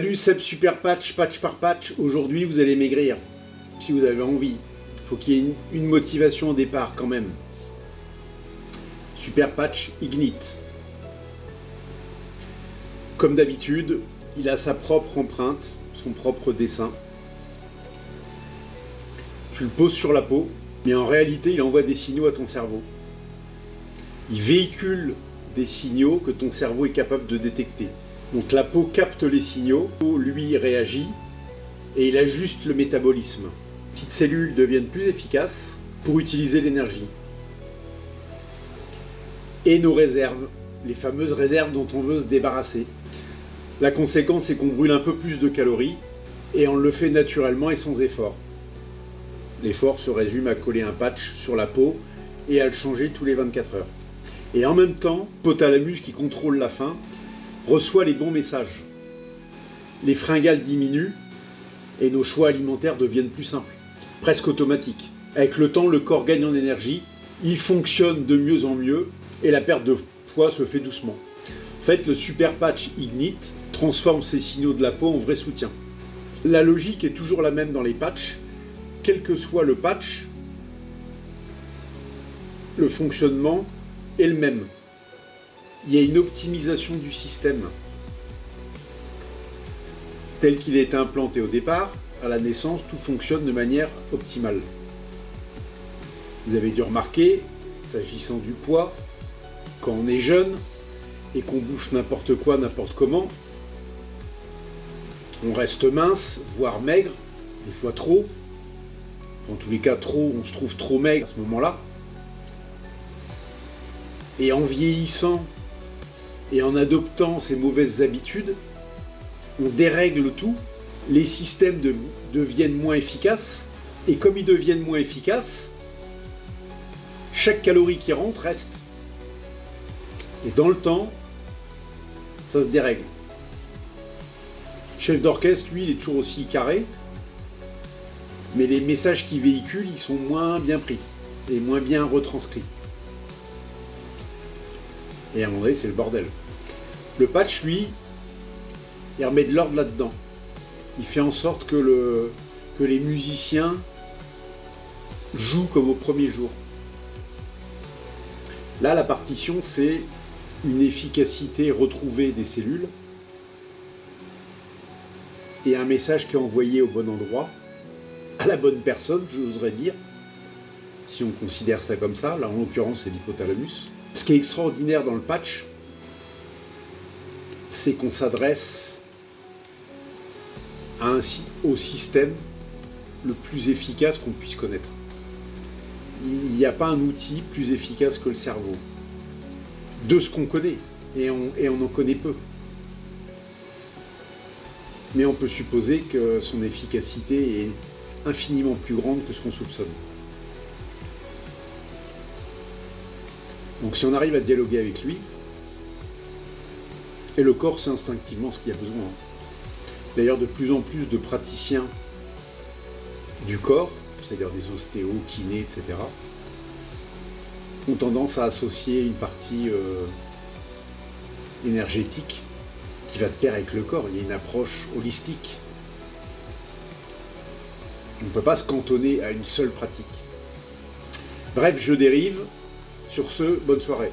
Salut Seb Super Patch, patch par patch. Aujourd'hui vous allez maigrir, si vous avez envie. Il faut qu'il y ait une motivation au départ quand même. Super Patch Ignite. Comme d'habitude, il a sa propre empreinte, son propre dessin. Tu le poses sur la peau, mais en réalité il envoie des signaux à ton cerveau. Il véhicule des signaux que ton cerveau est capable de détecter. Donc la peau capte les signaux, lui réagit et il ajuste le métabolisme. Les petites cellules deviennent plus efficaces pour utiliser l'énergie. Et nos réserves, les fameuses réserves dont on veut se débarrasser. La conséquence est qu'on brûle un peu plus de calories et on le fait naturellement et sans effort. L'effort se résume à coller un patch sur la peau et à le changer tous les 24 heures. Et en même temps, l'hypothalamus qui contrôle la faim reçoit les bons messages. Les fringales diminuent et nos choix alimentaires deviennent plus simples, presque automatiques. Avec le temps, le corps gagne en énergie, il fonctionne de mieux en mieux et la perte de poids se fait doucement. En fait, le Super Patch Ignite transforme ces signaux de la peau en vrai soutien. La logique est toujours la même dans les patchs, quel que soit le patch, le fonctionnement est le même. Il y a une optimisation du système tel qu'il est implanté au départ. À la naissance, tout fonctionne de manière optimale. Vous avez dû remarquer, s'agissant du poids, quand on est jeune et qu'on bouffe n'importe quoi, n'importe comment, on reste mince, voire maigre, des fois trop. En tous les cas, trop, on se trouve trop maigre à ce moment-là. Et en vieillissant, et en adoptant ces mauvaises habitudes, on dérègle tout, les systèmes deviennent moins efficaces, et comme ils deviennent moins efficaces, chaque calorie qui rentre reste. Et dans le temps, ça se dérègle. Le chef d'orchestre, lui, il est toujours aussi carré, mais les messages qu'il véhicule, ils sont moins bien pris, et moins bien retranscrits. Et à un moment donné, c'est le bordel. Le patch, lui, il remet de l'ordre là-dedans. Il fait en sorte que les musiciens jouent comme au premier jour. Là, la partition, c'est une efficacité retrouvée des cellules et un message qui est envoyé au bon endroit, à la bonne personne, j'oserais dire, si on considère ça comme ça. Là, en l'occurrence, c'est l'hypothalamus. Ce qui est extraordinaire dans le patch, c'est qu'on s'adresse au système le plus efficace qu'on puisse connaître. Il n'y a pas un outil plus efficace que le cerveau, de ce qu'on connaît, et on en connaît peu. Mais on peut supposer que son efficacité est infiniment plus grande que ce qu'on soupçonne. Donc si on arrive à dialoguer avec lui, et le corps sait instinctivement ce qu'il y a besoin. D'ailleurs, de plus en plus de praticiens du corps, c'est-à-dire des ostéos, kinés, etc., ont tendance à associer une partie énergétique qui va de pair avec le corps. Il y a une approche holistique. On ne peut pas se cantonner à une seule pratique. Bref, je dérive. Sur ce, bonne soirée.